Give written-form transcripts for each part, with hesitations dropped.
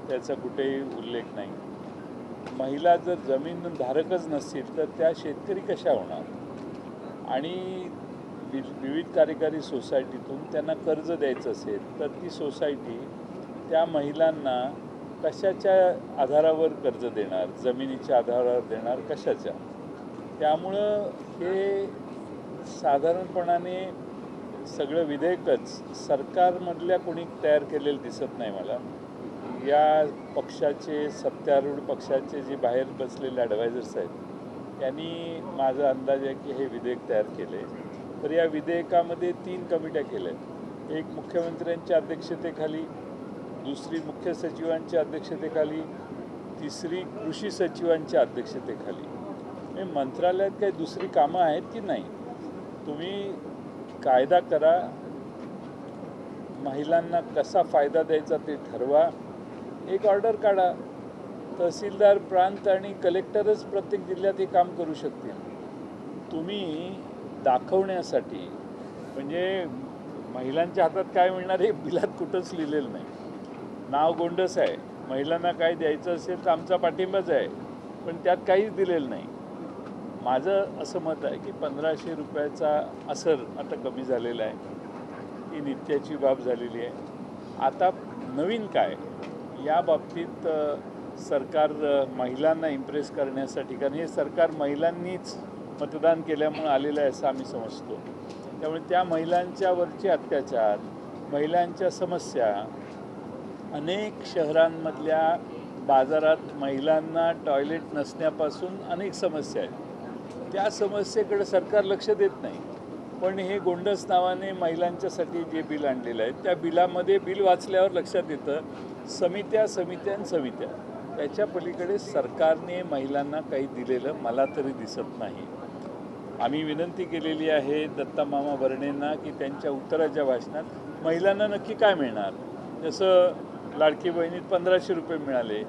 त्याचा कुठेही उल्लेख नाही. महिला जर जमीन धारकच नसतील तर त्या शेतकरी कशा होणार? आणि विविध कार्यकारी सोसायटीतून त्यांना कर्ज द्यायचं असेल तर ती सोसायटी त्या महिलांना कशाच्या आधारावर कर्ज देणार? जमिनीच्या आधारावर देणार, कशाच्या? त्यामुळं हे साधारणपणाने सगळं विधेयकच सरकारमधल्या कोणी तयार केलेलं दिसत नाही मला. या पक्षाचे, सत्तारूढ पक्षाचे जे बाहेर बसलेले ॲडवायझर्स आहेत त्यांनी माझा अंदाज आहे की हे विधेयक तयार केले. तर या विधेयकामध्ये 3 कमिट्या केल्या आहेत. एक मुख्यमंत्र्यांच्या अध्यक्षतेखाली, दुसरी मुख्य सचिवांच्या अध्यक्षतेखाली, तिसरी कृषी सचिवांच्या अध्यक्षतेखाली. हे मंत्रालयात काही दुसरी कामं आहेत की नाही? तुम्ही कायदा करा, महिलांना कसा फायदा द्यायचा ते ठरवा, एक ऑर्डर काढा. तहसीलदार, प्रांत आणि कलेक्टरच प्रत्येक जिल्ह्यात हे काम करू शकतील. तुम्ही दाखवण्यासाठी म्हणजे महिलांच्या हातात काय मिळणार हे बिलात कुठंच लिहिलेलं नाही. नाव गोंडस आहे, महिलांना काय द्यायचं असेल तर आमचा पाठिंबाच आहे, पण त्यात काहीच दिलेलं नाही. माझं असं मत आहे की 1500 रुपयाचा असर आता कमी झालेला आहे, ही नित्याची बाब झालेली आहे. आता नवीन काय या बाबतीत सरकार महिलांना इम्प्रेस करण्यासाठी, कारण हे सरकार महिलांनीच मतदान केल्यामुळे आलेलं आहे असं आम्ही समजतो. त्यामुळे त्या महिलांच्यावरचे अत्याचार, महिलांच्या समस्या, अनेक शहरांमधल्या बाजारात महिलांना टॉयलेट नसण्यापासून अनेक समस्या आहेत. त्या समस्येकडे सरकार लक्ष देत नाही. पण हे गोंडस नावाने महिलांच्यासाठी जे बिल आणलेलं आहे त्या बिलामध्ये बिल वाचल्यावर लक्षात येतं समित्या. त्याच्या पलीकडे सरकारने महिलांना काही दिलेलं मला तरी दिसत नाही. आम्ही विनंती केलेली आहे दत्तामामा भरणेंना की त्यांच्या उत्तराच्या भाषणात महिलांना नक्की काय मिळणार. जसं लाडकी बहिणीत 1500 रुपये मिळाले,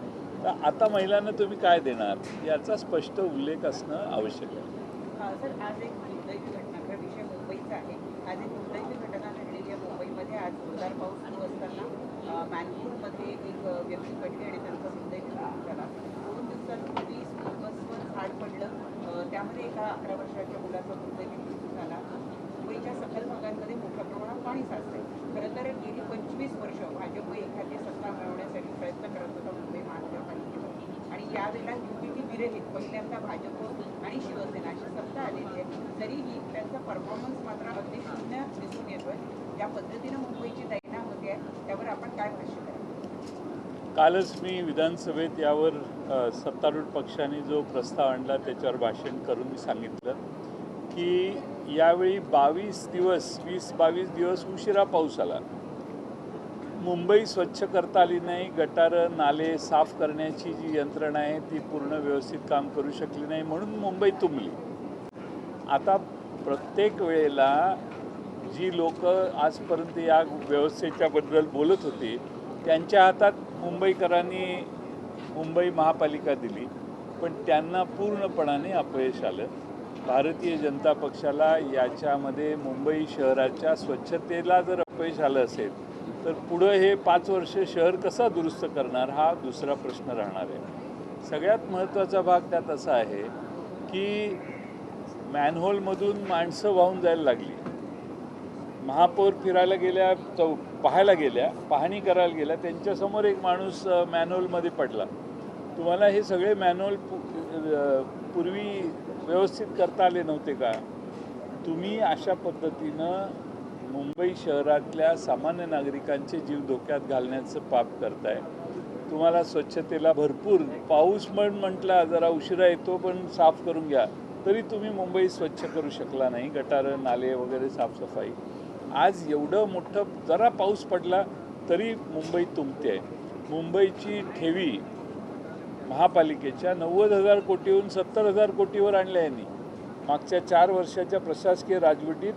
तर आता महिलांना तुम्ही काय देणार याचा स्पष्ट उल्लेख असणं आवश्यक आहे. सर, आज एक दुर्दैवी घटना, हा विषय मुंबईचा आहे. आज एक दुर्दैवी घटना घडलेली आहे मुंबईमध्ये. आज जोरदार पाऊस सुरू असताना मॅनहूलमध्ये एक व्यक्ती पडली आणि त्यांचा दुर्दैवी मृत्यू झाला. 2 दिवसांपूर्वी बसवर झाड पडलं, त्यामध्ये एका 11 वर्षाच्या मुलाचा दुर्दैवी मृत्यू झाला. मुंबईच्या सखल भागांमध्ये मोठ्या प्रमाणात पाणी साचते. खरं तर गेली 25 वर्ष भाजप एखादी सत्ता मिळवण्यासाठी प्रयत्न करत होता मुंबई महानगरपालिकेवर, आणि यावेळेला युतीची विरहित पहिल्यांदा भाजप आणि शिवसेना अशी सत्ता आलेली आहे. तरीही त्यांचा परफॉर्मन्स मात्र अगदी शून्य दिसून येतोय. या पद्धतीनं मुंबईची दैना होते आहे, त्यावर आपण काय भाष्य कराल? कालच मी विधानसभेत यावर सत्तारूढ पक्षाने जो प्रस्ताव आणला त्याच्यावर भाषण करून मी सांगितलं की यावेळी 20-22 दिवस उशिरा पाऊस आला. मुंबई स्वच्छ करता आली नाही. गटारं, नाले साफ करण्याची जी यंत्रणा आहे ती पूर्ण व्यवस्थित काम करू शकली नाही, म्हणून मुंबई तुंबली. आता प्रत्येक वेळेला जी लोक आजपर्यंत या व्यवस्थेच्याबद्दल बोलत होती त्यांच्या हातात मुंबईकरांनी मुंबई महापालिका दिली, पण त्यांना पूर्णपणाने अपयश आलं. भारतीय जनता पक्षाला याच्यामध्ये मुंबई शहराच्या स्वच्छतेला जर अपयश आलं असेल तर पुढं हे 5 वर्ष शहर कसा दुरुस्त करणार हा दुसरा प्रश्न राहणार आहे. सगळ्यात महत्त्वाचा भाग त्यात असा आहे की मॅनहोलमधून माणसं वाहून जायला लागली. महापौर फिरायला गेल्या, पाहणी करायला गेल्या, त्यांच्यासमोर एक माणूस मॅनहोलमध्ये पडला. तुम्हाला हे सगळे मॅनहोल पूर्वी व्यवस्थित करता आले नव्हते का? तुम्ही अशा पद्धतीनं मुंबई शहरातल्या सामान्य नागरिकांचे जीव धोक्यात घालण्याचं पाप करताय. तुम्हाला स्वच्छतेला भरपूर पाऊस म्हटला जरा उशिरा येतो पण साफ करून घ्या, तरी तुम्ही मुंबई स्वच्छ करू शकला नाही. गटारं, नाले वगैरे साफसफाई. आज एवढं मोठं जरा पाऊस पडला तरी मुंबई तुंबते आहे. मुंबईची ठेवी महापालिकेच्या 90,000 कोटीहून 70,000 कोटीवर आणल्या यांनी. मागच्या 4 वर्षाच्या प्रशासकीय राजवटीत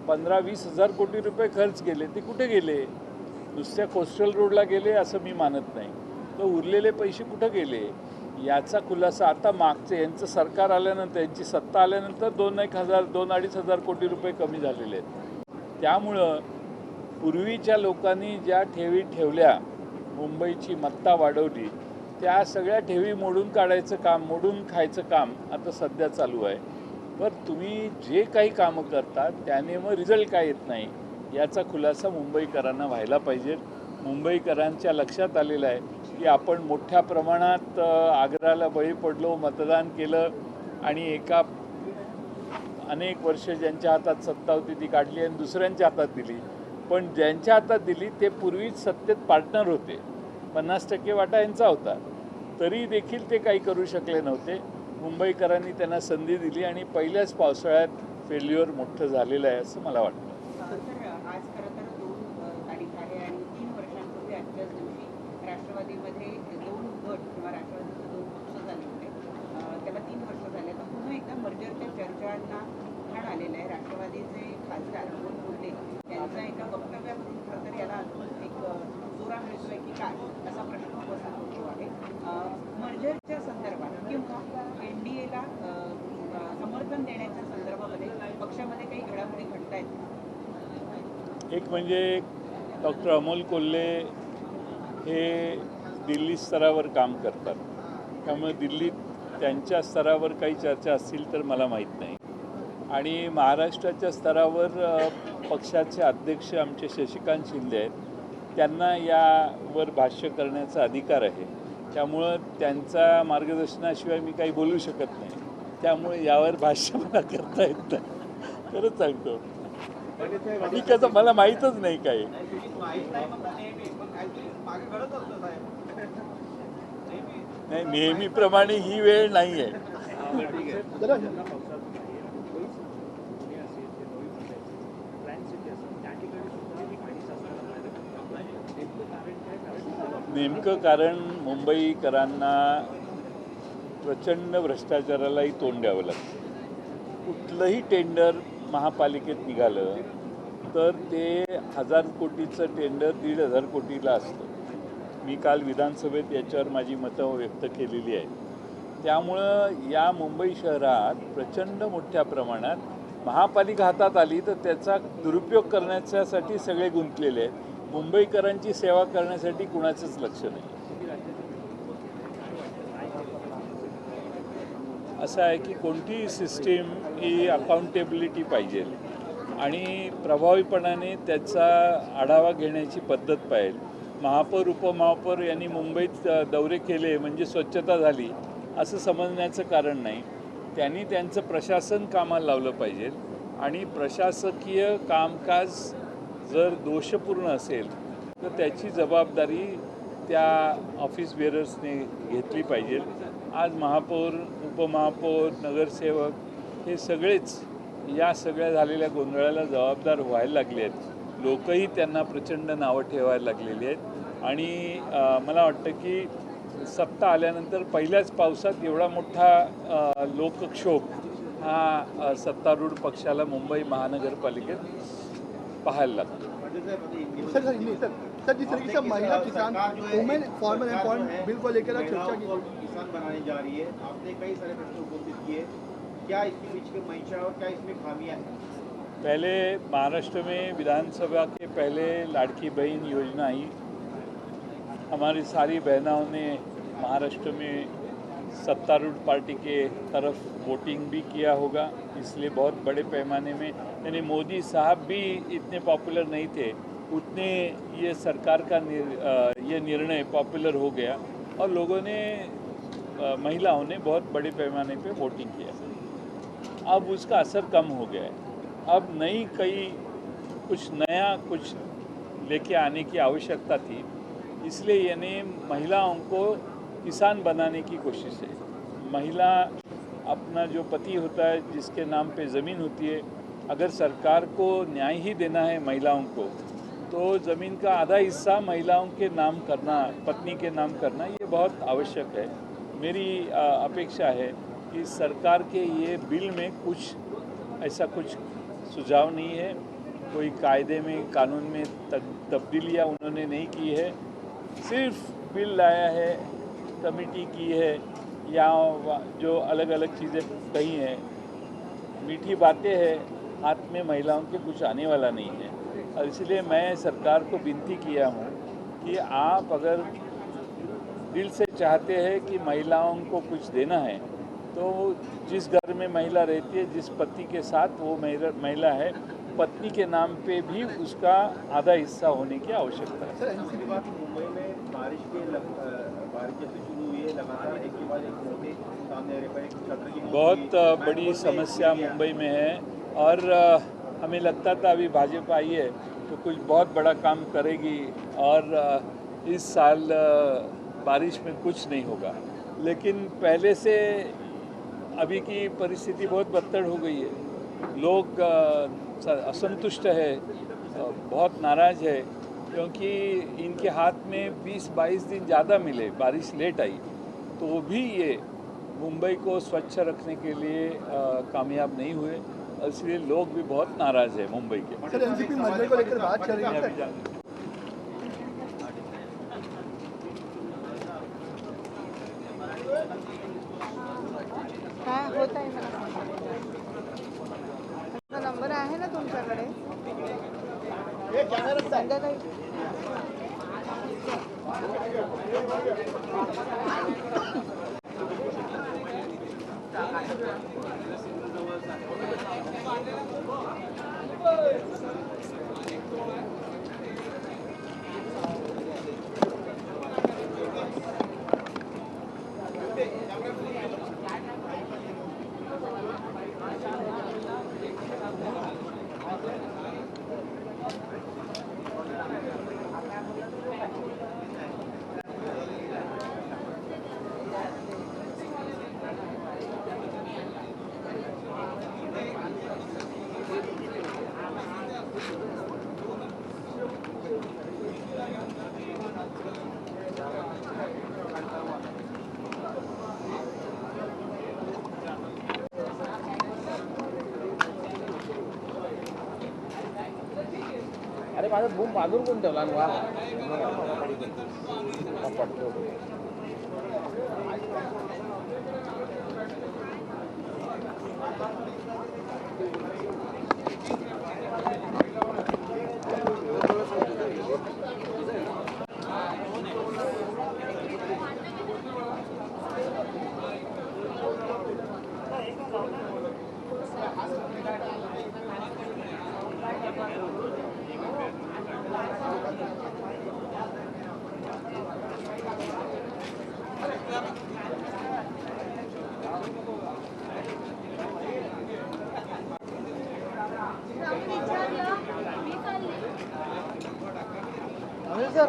15-20 हजार कोटी रुपये खर्च केले. ते कुठे गेले? नुसत्या कोस्टल रोडला गेले असं मी मानत नाही. तर उरलेले पैसे कुठं गेले याचा खुलासा आता मागचे यांचं सरकार आल्यानंतर, यांची सत्ता आल्यानंतर 2-2.5 हजार कोटी रुपये कमी झालेले आहेत. त्यामुळं पूर्वीच्या लोकांनी ज्या ठेवी ठेवल्या मुंबईची मत्ता वाढवली, त्या सगळ्या ठेवी मोडून काढायचं काम, मोडून खायचं काम आता सध्या चालू आहे. पण तुम्ही जे काही कामं करता त्याने मग रिझल्ट काय येत नाही याचा खुलासा मुंबईकरांना व्हायला पाहिजे. मुंबईकरांच्या लक्षात आलेलं आहे की आपण मोठ्या प्रमाणात आग्र्याला बळी पडलो, मतदान केलं आणि अनेक वर्ष ज्यांच्या हातात सत्ता होती ती काढली आणि दुसऱ्यांच्या हातात दिली. पण ज्यांच्या हातात दिली ते पूर्वीच सत्तेत पार्टनर होते, 50% वाटा यांचा होता, तरी देखील ते काही करू शकले नव्हते. मुंबईकरांनी त्यांना संधी दिली आणि पहिल्याच पावसाळ्यात फेल्युअर मोठं झालेलं आहे असं मला वाटतं. सर, आज खरं तर 2 तारीख आहे आणि 3 वर्षांपूर्वी आजच्याच दिवशी राष्ट्रवादीमध्ये 2 गट किंवा राष्ट्रवादीचे 2 पक्ष झाले होते. त्याला 3 वर्ष झाले. तर पुन्हा एकदा मर्जरच्या चर्चांना उधाण आलेलं आहे. राष्ट्रवादीचे खासदार अमोल कोल्हे यांच्या एका वक्तव्यावरून खरं तर याला अजून एक जोरा मिळतोय की काय असा प्रश्न उपस्थित होतो आहे. मर्जरच्या संदर्भात किंवा NDAला समर्थन देण्याच्या संदर्भामध्ये पक्षामध्ये काही घडामोडी घडत आहेत? एक म्हणजे डॉक्टर अमोल कोल्हे हे दिल्ली स्तरावर काम करतात, त्यामुळे दिल्लीत त्यांच्या स्तरावर काही चर्चा असतील तर मला माहीत नाही. आणि महाराष्ट्राच्या स्तरावर पक्षाचे अध्यक्ष आमचे शशिकांत शिंदे आहेत, त्यांना यावर भाष्य करण्याचा अधिकार आहे. त्यामुळं त्यांचा मार्गदर्शनाशिवाय मी काही बोलू शकत नाही. त्यामुळे यावर भाष्य मला करता येत नाही, खरंच सांगतो. ठीक आहे, मला माहीतच नाही काही. नाही, नेहमीप्रमाणे ही वेळ नाही आहे. नेमकं कारण मुंबईकरांना प्रचंड भ्रष्टाचारालाही तोंड द्यावं लागतं. कुठलंही टेंडर महापालिकेत निघालं तर ते 1000 कोटीचं टेंडर 1,500 कोटीला असतं. मी काल विधानसभेत याच्यावर माझी मतं व्यक्त केलेली आहेत. त्यामुळं या मुंबई शहरात प्रचंड मोठ्या प्रमाणात महापालिका हातात आली तर त्याचा दुरुपयोग करण्यासाठी सगळे गुंतलेले आहेत. मुंबईकरांची सेवा करण्यासाठी कुणाचंच लक्ष नाही. असं आहे की कोणतीही सिस्टीम ही अकाउंटेबिलिटी पाहिजे आणि प्रभावीपणाने त्याचा आढावा घेण्याची पद्धत पाहिजे. महापौर उपमहापौर यांनी मुंबईत दौरे केले म्हणजे स्वच्छता झाली असं समजण्याचं कारण नाही. त्यांनी त्यांचं प्रशासन कामाला लावलं पाहिजे आणि प्रशासकीय कामकाज जर दोषपूर्ण असेल तर त्याची जबाबदारी त्या ऑफिस बेअरर्सने घेतली पाहिजे. आज महापौर उपमहापौर नगरसेवक हे सगळेच या सगळ्या झालेल्या गोंधळाला जबाबदार व्हायला लागले आहेत. लोकही त्यांना प्रचंड नावं ठेवायला लागलेली आहेत आणि मला वाटतं की सत्ता आल्यानंतर पहिल्याच पावसात एवढा मोठा लोकक्षोभ हा सत्तारूढ पक्षाला मुंबई महानगरपालिकेत पाहायला लागतो. सर, जिस तरीके से महिला किसान वुमेन फार्मर एम्पावरमेंट बिल को लेकर चर्चा की, किसान बनाने जा रही है, आपने कई सारे प्रश्न उपस्थित किए, क्या इसके बीच की मंशा और क्या इसमें खामियां हैं? पहले महाराष्ट्र में विधानसभा के पहले लाड़की बहन योजना आई. हमारी सारी बहनों ने महाराष्ट्र में सत्तारूढ़ पार्टी के तरफ वोटिंग भी किया होगा, इसलिए बहुत बड़े पैमाने में, यानी मोदी साहब भी इतने पॉपुलर नहीं थे उतने ये सरकार का ये निर्णय पॉपुलर हो गया और लोगों ने महिलाओं ने बहुत बड़े पैमाने पे वोटिंग किया. अब उसका असर कम हो गया है. अब कुछ नया कुछ लेके आने की आवश्यकता थी, इसलिए यानी महिलाओं को किसान बनाने की कोशिश है. महिला अपना जो पति होता है जिसके नाम पे ज़मीन होती है, अगर सरकार को न्याय ही देना है महिलाओं को तो ज़मीन का आधा हिस्सा महिलाओं के नाम करना, पत्नी के नाम करना ये बहुत आवश्यक है. मेरी अपेक्षा है कि सरकार के ये बिल में ऐसा कुछ सुझाव नहीं है, कोई कायदे में कानून में तब्दीलियाँ उन्होंने नहीं की है. सिर्फ बिल लाया है, कमेटी की है या जो अलग अलग चीज़ें कही हैं, मीठी बातें हैं, हाथ में महिलाओं के कुछ आने वाला नहीं है. और इसलिए मैं सरकार को विनती किया हूँ कि आप अगर दिल से चाहते हैं कि महिलाओं को कुछ देना है तो जिस घर में महिला रहती है, जिस पति के साथ वो महिला है, पत्नी के नाम पे भी उसका आधा हिस्सा होने की आवश्यकता है। सर एनसीपी मुंबई में बारिश जब से शुरू हुई है लगातार एक के बाद एक मौतें सामने आ रही है। एक छात्र की मौत बहुत हुई। बड़ी समस्या मुंबई में है और हमें लगता था अभी भाजपा आई है तो कुछ बहुत बड़ा काम करेगी और इस साल बारिश में कुछ नहीं होगा, लेकिन पहले से अभी की परिस्थिति बहुत बदतर हो गई है। लोग असंतुष्ट है, बहुत नाराज़ है क्योंकि इनके हाथ में 20-22 दिन ज़्यादा मिले, बारिश लेट आई, तो भी ये मुंबई को स्वच्छ रखने के लिए कामयाब नहीं हुए, इसलिए लोग भी बहुत नाराज़ है मुंबई के। सर एनसीपी मरने को लेकर बात कर रही है सर। काय होत आहे मला सांगा. नंबर आहे ना तुमच्याकडे संध्याकाळी अरे माझा बूम बांधून कोण ठेवला वा सर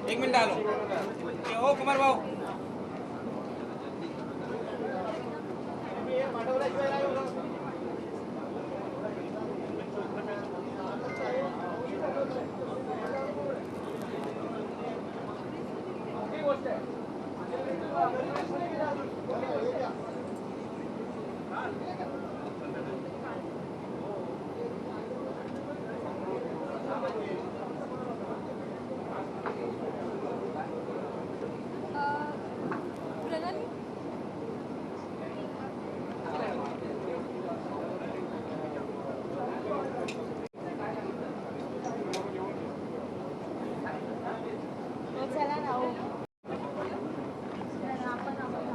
एक मिनिट आलो ओ कुमार भाऊ चला ना हो. आपण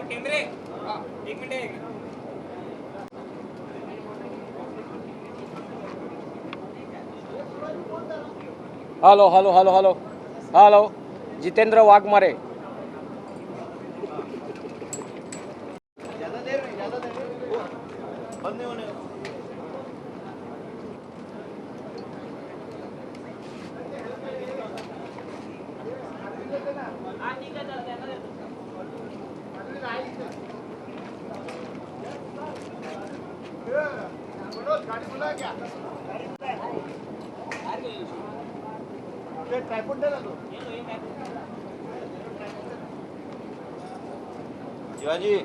टेंबरे एक minute hello hello hello hello hello Jitendra Waghmare बंद नहीं होने गाड़ी बुला क्या ट्राइपॉड दे ना तो शिवाजी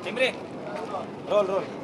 टेंबरे रोल रोल